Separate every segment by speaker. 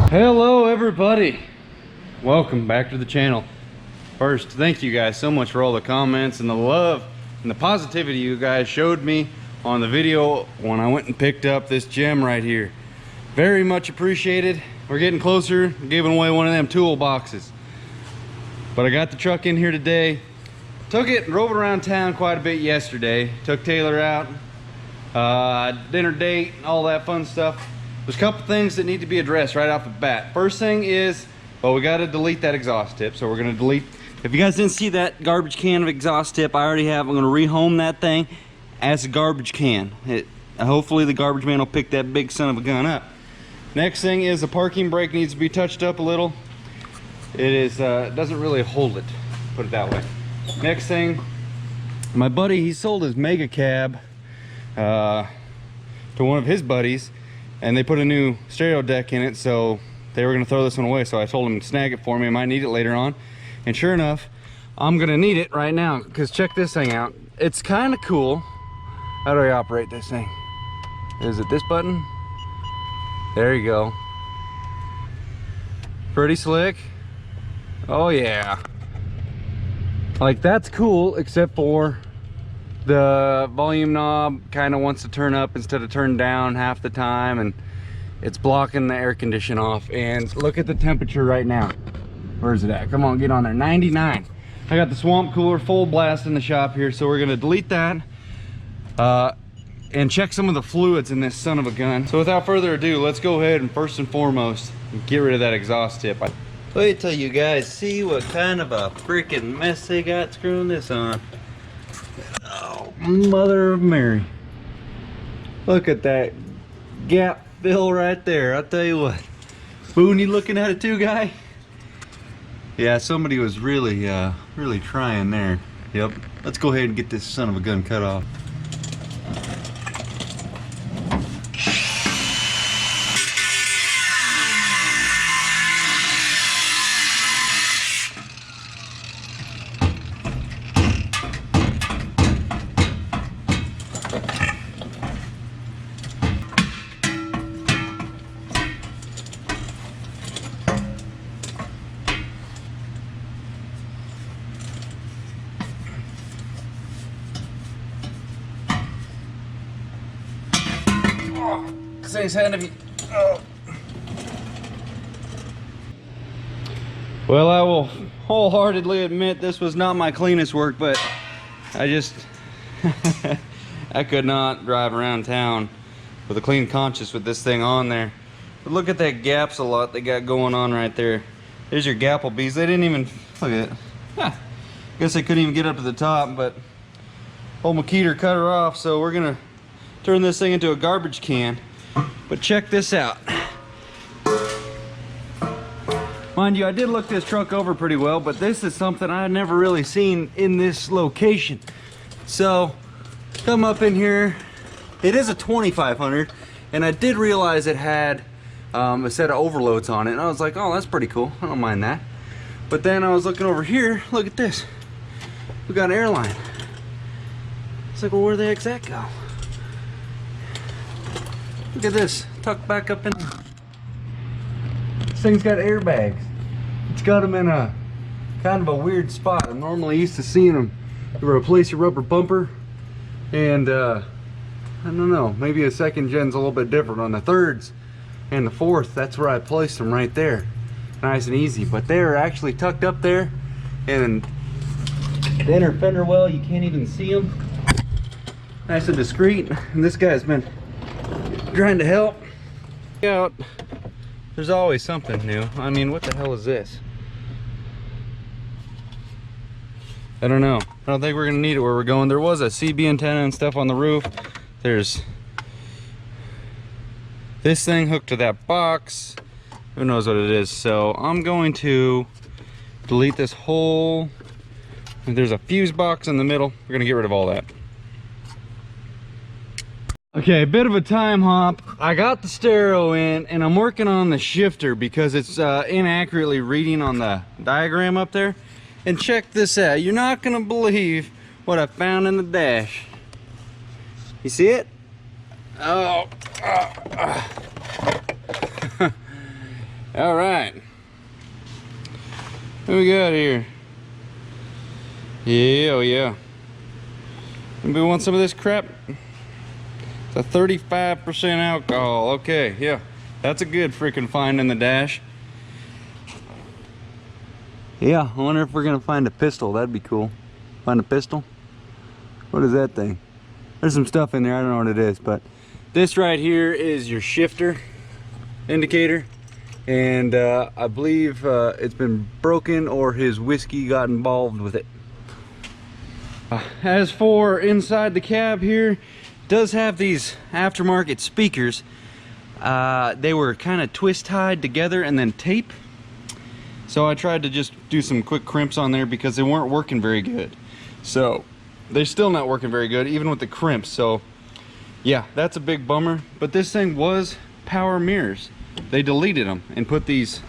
Speaker 1: Hello everybody, welcome back to the channel. First, thank you guys so much for all the comments and the love and the positivity you guys showed me on the video when I went and picked up this gem right here. Very much appreciated. We're getting closer, giving away one of them toolboxes. But I got the truck in here today, took it and drove it around town quite a bit yesterday. Took Taylor out, dinner date, all that fun stuff. There's a couple things that need to be addressed right off the bat. First thing is, well, we got to delete that exhaust tip. So we're going to delete, if you guys didn't see that garbage can of exhaust tip, I already have. I'm going to rehome that thing as a garbage can. Hopefully the garbage man will pick that big son of a gun up. Next thing is the parking brake needs to be touched up a little. It is doesn't really hold it, put it that way. Next thing, my buddy, he sold his mega cab to one of his buddies, and they put a new stereo deck in it, so they were gonna throw this one away. So I told him to snag it for me. I might need it later on. And sure enough, I'm gonna need it right now, because check this thing out. It's kind of cool. How do I operate this thing? Is it this button? There you go. Pretty slick. Oh yeah. Like, that's cool, except for the volume knob kind of wants to turn up instead of turn down half the time, and it's blocking the air condition off. And look at the temperature right now. Where's it at? Come on, get on there. 99. I got the swamp cooler full blast in the shop here, so we're gonna delete that and check some of the fluids in this son of a gun. So without further ado, let's go ahead and first and foremost get rid of that exhaust tip. Wait till you guys see what kind of a freaking mess they got screwing this on. Oh, mother of Mary. Look at that gap fill right there. I'll tell you what. Boone, you looking at it too, guy? Yeah, somebody was really really trying there. Yep. Let's go ahead and get this son of a gun cut off. This thing's heavy. Oh. Well, I will wholeheartedly admit this was not my cleanest work, but I just I could not drive around town with a clean conscience with this thing on there. But look at that gaps a lot they got going on right there. There's your Gapplebees. They didn't even look at it. Huh. Guess they couldn't even get up to the top, but old McKeeter cut her off, so we're gonna turn this thing into a garbage can. But check this out. Mind you, I did look this truck over pretty well, but this is something I've never really seen in this location. So come up in here. It is a 2500, and I did realize it had a set of overloads on it, and I was like, oh, that's pretty cool. I don't mind that. But then I was looking over here. Look at this. We got an airline. It's like, well, where the heck's that go? Look at this, tucked back up in. This thing's got airbags. It's got them in a kind of a weird spot. I'm normally used to seeing them replace your rubber bumper, and I don't know, maybe a second gen's a little bit different. On the thirds and the fourth, that's where I placed them, right there, nice and easy. But they're actually tucked up there, and the inner fender well, you can't even see them. Nice and discreet. And this guy's been trying to help out. There's always something new. I mean, what the hell is this? I don't know. I don't think we're gonna need it where we're going. There was a CB antenna and stuff on the roof. There's this thing hooked to that box. Who knows what it is? So I'm going to delete this whole. There's a fuse box in the middle. We're gonna get rid of all that. Okay, a bit of a time hop. I got the stereo in, and I'm working on the shifter because it's inaccurately reading on the diagram up there. And check this out. You're not gonna believe what I found in the dash. You see it? All right. What we got here? Yeah, oh yeah. Anybody want some of this crap? It's a 35% alcohol. Okay, yeah. That's a good freaking find in the dash. Yeah, I wonder if we're gonna find a pistol. That'd be cool. Find a pistol? What is that thing? There's some stuff in there, I don't know what it is, but this right here is your shifter indicator. And I believe it's been broken or his whiskey got involved with it. As for inside the cab here, it does have these aftermarket speakers. They were kind of twist tied together and then tape. So I tried to just do some quick crimps on there because they weren't working very good. So they're still not working very good even with the crimps. So yeah, that's a big bummer. But this thing was power mirrors. They deleted them and put these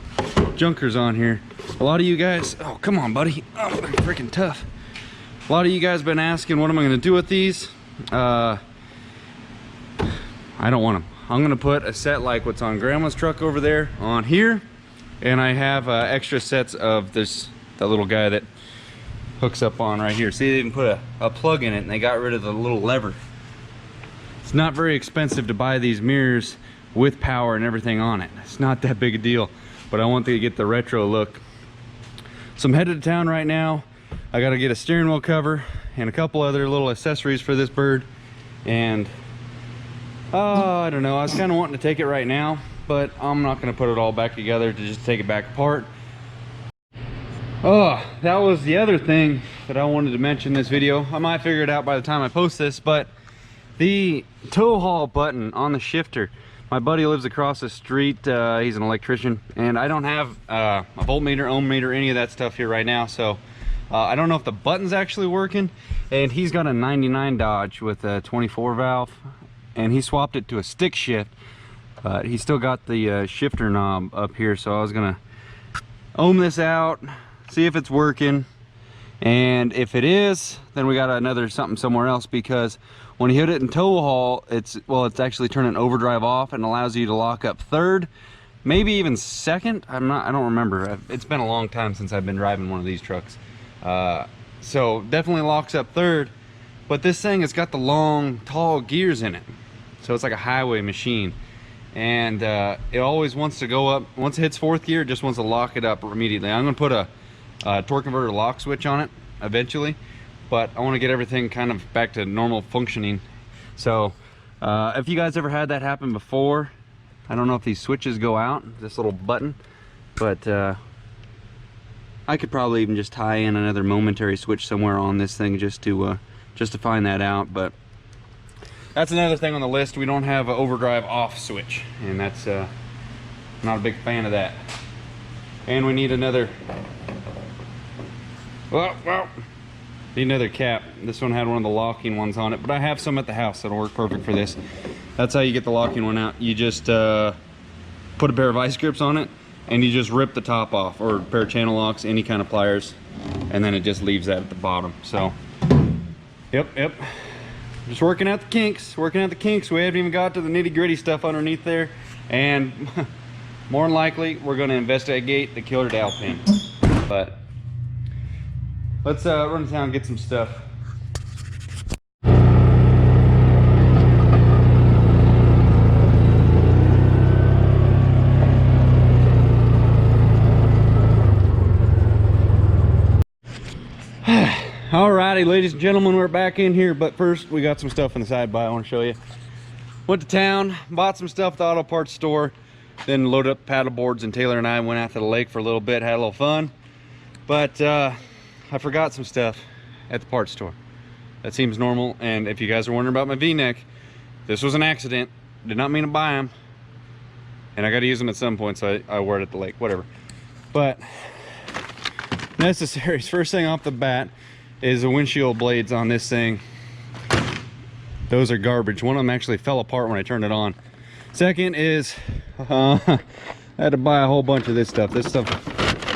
Speaker 1: junkers on here. A lot of you guys, oh come on buddy, oh they're freaking tough. A lot of you guys been asking what am I going to do with these. I don't want them. I'm going to put a set like what's on grandma's truck over there on here, and I have extra sets of that little guy that hooks up on right here. See, they even put a plug in it and they got rid of the little lever. It's not very expensive to buy these mirrors with power and everything on it. It's not that big a deal, but I want to get the retro look. So I'm headed to town right now. I got to get a steering wheel cover and a couple other little accessories for this bird. And I don't know, I was kind of wanting to take it right now, but I'm not going to put it all back together to just take it back apart. Oh, that was the other thing that I wanted to mention in this video. I might figure it out by the time I post this, but the tow haul button on the shifter. My buddy lives across the street. He's an electrician, and I don't have a voltmeter, ohm meter, any of that stuff here right now. So I don't know if the button's actually working. And he's got a 99 Dodge with a 24 valve, and he swapped it to a stick shift. But he still got the shifter knob up here. So I was gonna ohm this out, see if it's working. And if it is, then we got another something somewhere else, because when you hit it in tow haul, it's actually turning overdrive off and allows you to lock up third, maybe even second. I don't remember. It's been a long time since I've been driving one of these trucks. So definitely locks up third, but this thing has got the long, tall gears in it. So it's like a highway machine. And it always wants to go up. Once it hits fourth gear, it just wants to lock it up immediately. I'm gonna put a torque converter lock switch on it eventually, but I want to get everything kind of back to normal functioning. So if you guys ever had that happen before, I don't know if these switches go out, this little button, but I could probably even just tie in another momentary switch somewhere on this thing just to find that out. But that's another thing on the list. We don't have an overdrive off switch, and that's not a big fan of that. And we need another need another cap. This one had one of the locking ones on it, but I have some at the house that'll work perfect for this. That's how you get the locking one out. You just put a pair of vice grips on it, and you just rip the top off, or a pair of channel locks, any kind of pliers, and then it just leaves that at the bottom. So yep, just working out the kinks. We haven't even got to the nitty-gritty stuff underneath there, and more than likely we're going to investigate the killer dowel pin. But let's run to town and get some stuff. Alrighty, ladies and gentlemen, we're back in here, but first we got some stuff in the side by I want to show you. Went to town, bought some stuff at the auto parts store, then loaded up paddle boards, and Taylor and I went out to the lake for a little bit, had a little fun. But I forgot some stuff at the parts store. That seems normal, and if you guys are wondering about my V-neck, this was an accident. Did not mean to buy them, and I got to use them at some point, so I wear it at the lake, whatever. But necessaries, first thing off the bat is the windshield blades on this thing. Those are garbage. One of them actually fell apart when I turned it on. Second is I had to buy a whole bunch of this stuff.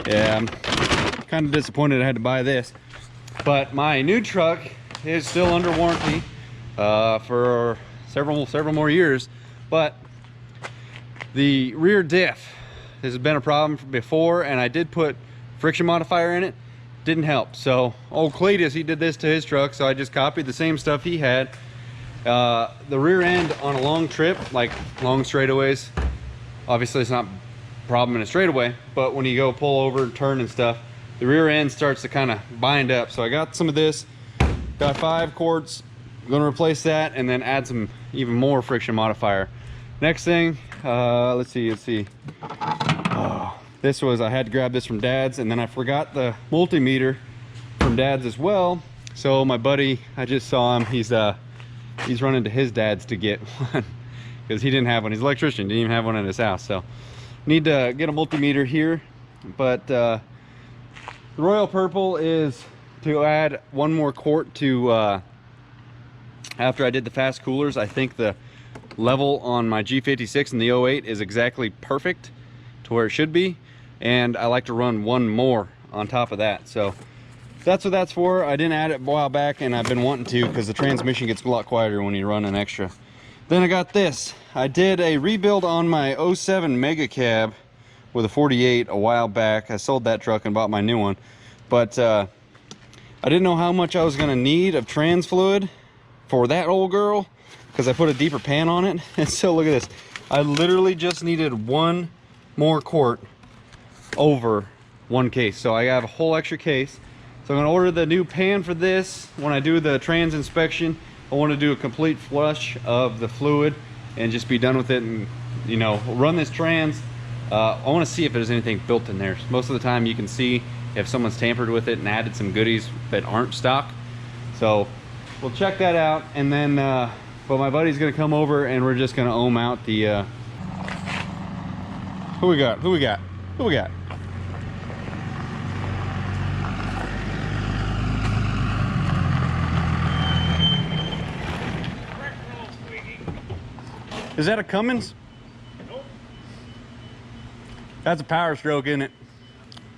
Speaker 1: Yeah, I'm kind of disappointed I had to buy this, but my new truck is still under warranty for several more years. But the rear diff, This has been a problem before, and I did put friction modifier in it. Didn't help. So old Cletus, he did this to his truck, so I just copied the same stuff he had. The rear end on a long trip, like long straightaways, obviously it's not a problem in a straightaway, but when you go pull over and turn and stuff, the rear end starts to kind of bind up. So I got some of this, got 5 quarts. I'm gonna replace that and then add some even more friction modifier. Next thing, let's see. Oh, this was, I had to grab this from Dad's, and then I forgot the multimeter from Dad's as well. So my buddy, I just saw him, he's running to his dad's to get one because he didn't have one. He's an electrician, didn't even have one in his house. So need to get a multimeter here. But the royal purple is to add 1 more quart to after I did the fast coolers. I think the level on my G56 and the 08 is exactly perfect to where it should be, and I like to run 1 more on top of that. So that's what that's for. I didn't add it a while back, and I've been wanting to because the transmission gets a lot quieter when you run an extra. Then I got this. I did a rebuild on my 07 Mega Cab with a 48 a while back. I sold that truck and bought my new one, but I didn't know how much I was going to need of trans fluid for that old girl because I put a deeper pan on it. And so look at this. I literally just needed 1 more quart over 1 case. So I have a whole extra case. So I'm going to order the new pan for this. When I do the trans inspection, I want to do a complete flush of the fluid and just be done with it, and, you know, run this trans. I want to see if there's anything built in there. Most of the time you can see if someone's tampered with it and added some goodies that aren't stock. So we'll check that out, and then but my buddy's going to come over and we're just going to ohm out the who we got? Is that a Cummins?
Speaker 2: Nope.
Speaker 1: That's a Power Stroke, isn't it?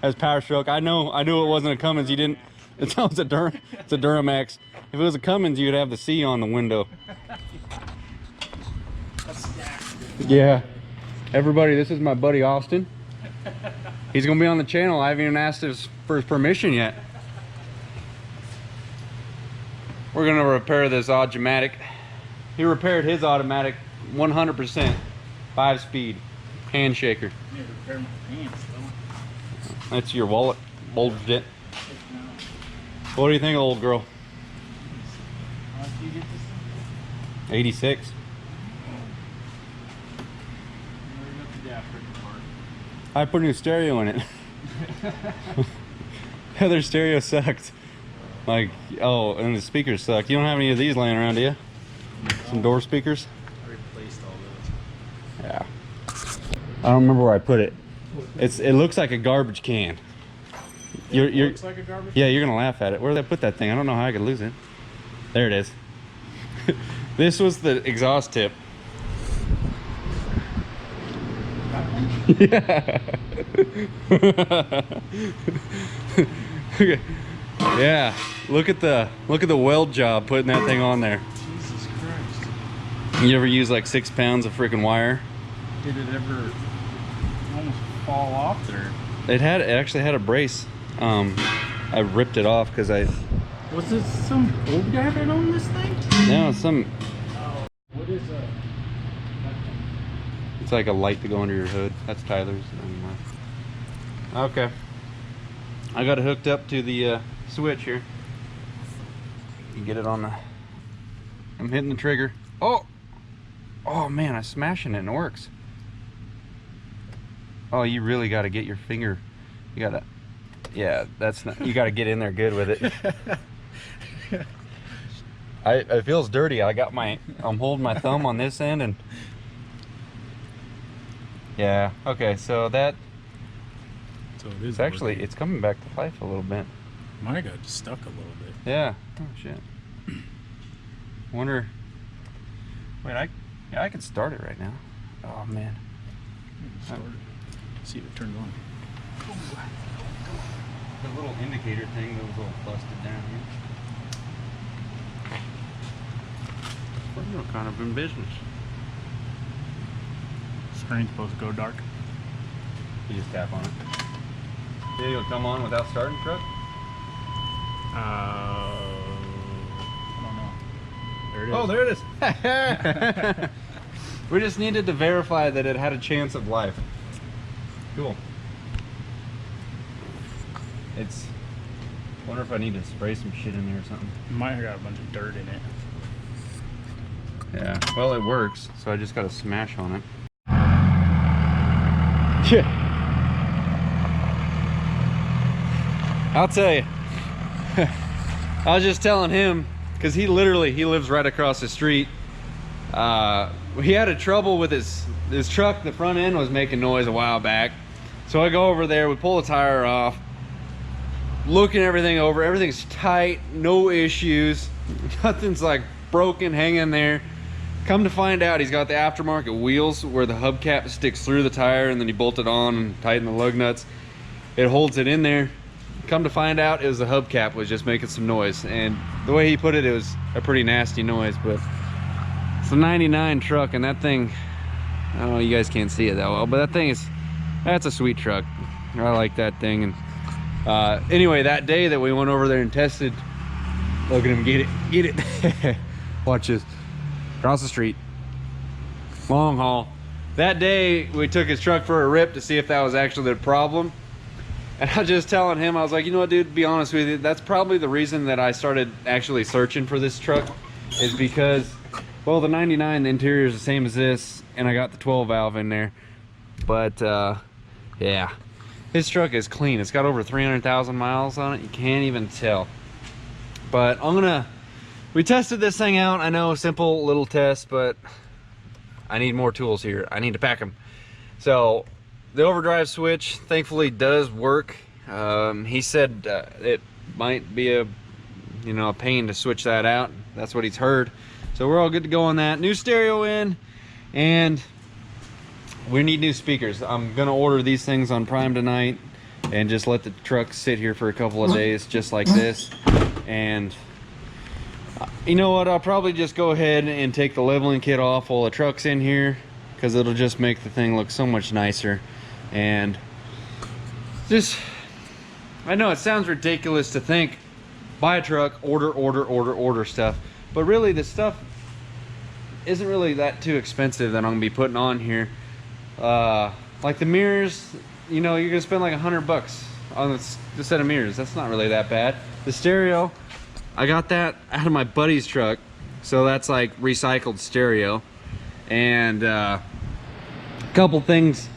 Speaker 1: That's Power Stroke. I knew it wasn't a Cummins. You didn't. It's a Duramax. If it was a Cummins, you'd have the C on the window. Yeah. Everybody, this is my buddy Austin. He's gonna be on the channel. I haven't even asked for his permission yet. We're gonna repair this automatic. He repaired his automatic 100%, 5-speed, hand shaker.
Speaker 2: I need to repair my pants, though.
Speaker 1: That's your wallet, bulged it. What do you think, old girl?
Speaker 2: How much do you get this thing?
Speaker 1: 86. I put a new stereo in it. The other stereo sucked. Like, oh, and the speakers suck. You don't have any of these laying around, do you? Some door speakers?
Speaker 2: I replaced all those.
Speaker 1: Yeah. I don't remember where I put it. It looks like a garbage can. You're
Speaker 2: looks like a garbage
Speaker 1: yeah, you're gonna laugh at it. Where did I put that thing? I don't know how I could lose it. There it is. This was the exhaust tip. Yeah. Yeah. Look at the weld job putting that thing on there.
Speaker 2: Jesus Christ.
Speaker 1: You ever use like 6 pounds of freaking wire?
Speaker 2: Did it ever almost fall off there?
Speaker 1: It actually had a brace. I ripped it off because
Speaker 2: Was this some old guy that owned this thing?
Speaker 1: no, some,
Speaker 2: What is
Speaker 1: it's like a light to go under your hood. That's Tyler's. Okay. I got it hooked up to the switch here. You get it on the, I'm hitting the trigger. Oh man, I'm smashing it and it works. Oh, you really got to get your finger, you got to, yeah, that's not, you got to get in there good with it. It feels dirty. I'm holding my thumb on this end, and yeah, okay, so that,
Speaker 2: So it is.
Speaker 1: it's actually,
Speaker 2: working.
Speaker 1: it's coming back to life a little bit.
Speaker 2: Mine got stuck a little bit.
Speaker 1: Yeah. Oh shit. Wonder. Wait, I could start it right now. Oh man.
Speaker 2: Start it. See if it turns on.
Speaker 1: The little indicator thing that was all busted down here. We're kind of in business.
Speaker 2: Screen's supposed to go dark.
Speaker 1: You just tap on it. Think it'll come on without starting, truck?
Speaker 2: I don't know. There it is.
Speaker 1: Oh, there it is. We just needed to verify that it had a chance of life. Cool. It's. Wonder if I need to spray some shit in there or something.
Speaker 2: Might have got a bunch of dirt in it.
Speaker 1: Yeah. Well, it works, so I just got to smash on it. I'll tell you. I was just telling him, because he lives right across the street. He had a trouble with his truck. The front end was making noise a while back. So I go over there, we pull the tire off, looking everything over, everything's tight, no issues, nothing's like broken, hanging there. Come to find out, he's got the aftermarket wheels where the hubcap sticks through the tire, and then you bolt it on and tighten the lug nuts. It holds it in there. Come to find out, it was the hubcap was just making some noise, and the way he put it, it was a pretty nasty noise. But it's a 99 truck, and that thing, I don't know, you guys can't see it that well, but that thing that's a sweet truck. I like that thing. And anyway, that day that we went over there and tested, look at him, get it. Watch this. Across the street, long haul. That day we took his truck for a rip to see if that was actually the problem, and I was just telling him, I was like, you know what, dude, to be honest with you, that's probably the reason that I started actually searching for this truck, is because, well, the 99, the interior is the same as this, and I got the 12 valve in there. But yeah, his truck is clean. It's got over 300,000 miles on it. You can't even tell. But we tested this thing out. I know, simple little test, but I need more tools here. I need to pack them. So the overdrive switch thankfully does work. He said it might be a pain to switch that out. That's what he's heard. So we're all good to go on that. New stereo in, and we need new speakers. I'm gonna order these things on Prime tonight and just let the truck sit here for a couple of days just like this. And you know what, I'll probably just go ahead and take the leveling kit off while the truck's in here, because it'll just make the thing look so much nicer. And just, I know it sounds ridiculous to think, buy a truck, order stuff, but really the stuff isn't really that too expensive that I'm gonna be putting on here. Like the mirrors, you're gonna spend like $100 on the set of mirrors. That's not really that bad. The stereo, I got that out of my buddy's truck, so that's like recycled stereo. And a couple things,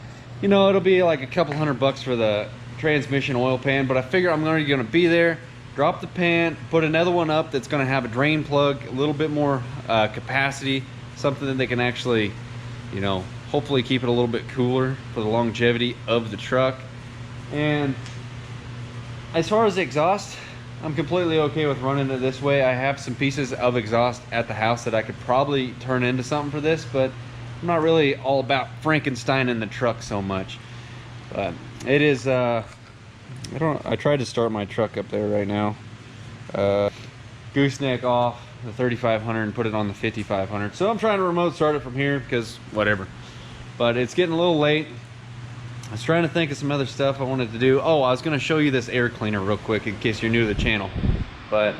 Speaker 1: it'll be like a couple $100 for the transmission oil pan, but I figure I'm already gonna be there, drop the pan, put another one up that's gonna have a drain plug, a little bit more capacity, something that they can actually, hopefully keep it a little bit cooler for the longevity of the truck. And as far as the exhaust, I'm completely okay with running it this way. I have some pieces of exhaust at the house that I could probably turn into something for this, but I'm not really all about Frankenstein in the truck so much. But it is, I tried to start my truck up there right now. Gooseneck off the 3500 and put it on the 5500. So I'm trying to remote start it from here because whatever. But it's getting a little late. I was trying to think of some other stuff I wanted to do. Oh, I was going to show you this air cleaner real quick in case you're new to the channel. But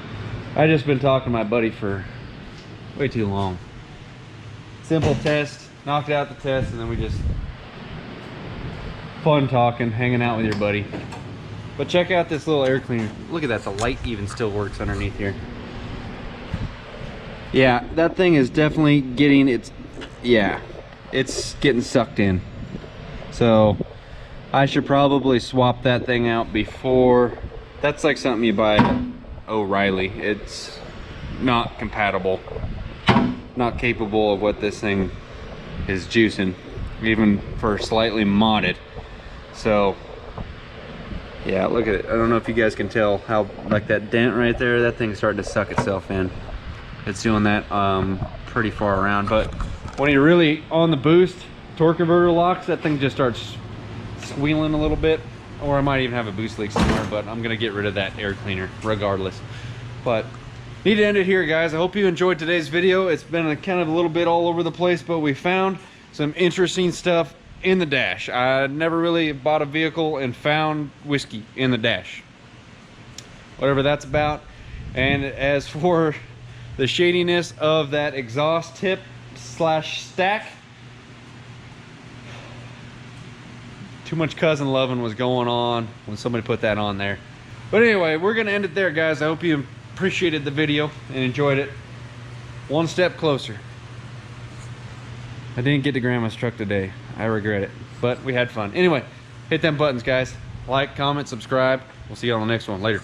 Speaker 1: I just been talking to my buddy for way too long. Simple test, knocked out the test, and then we just fun talking, hanging out with your buddy. But check out this little air cleaner. Look at that, the light even still works underneath here. Yeah, that thing is definitely getting it's getting sucked in. So I should probably swap that thing out before. That's like something you buy at O'Reilly. It's not compatible, not capable of what this thing is juicing, even for slightly modded. So yeah, look at it. I don't know if you guys can tell how, like that dent right there, that thing's starting to suck itself in. It's doing that pretty far around. But when you're really on the boost, torque converter locks, that thing just starts squealing a little bit. Or I might even have a boost leak somewhere, but I'm gonna get rid of that air cleaner regardless. But need to end it here, guys. I hope you enjoyed today's video. It's been kind of a little bit all over the place, but we found some interesting stuff in the dash. I never really bought a vehicle and found whiskey in the dash. Whatever that's about. And as for the shadiness of that exhaust tip slash stack, too much cousin loving was going on when somebody put that on there. But anyway, we're gonna end it there, guys. I hope you appreciated the video and enjoyed it. One step closer. I didn't get to grandma's truck today. I regret it, but we had fun. Anyway, hit them buttons, guys. Like, comment, subscribe. We'll see you on the next one. Later.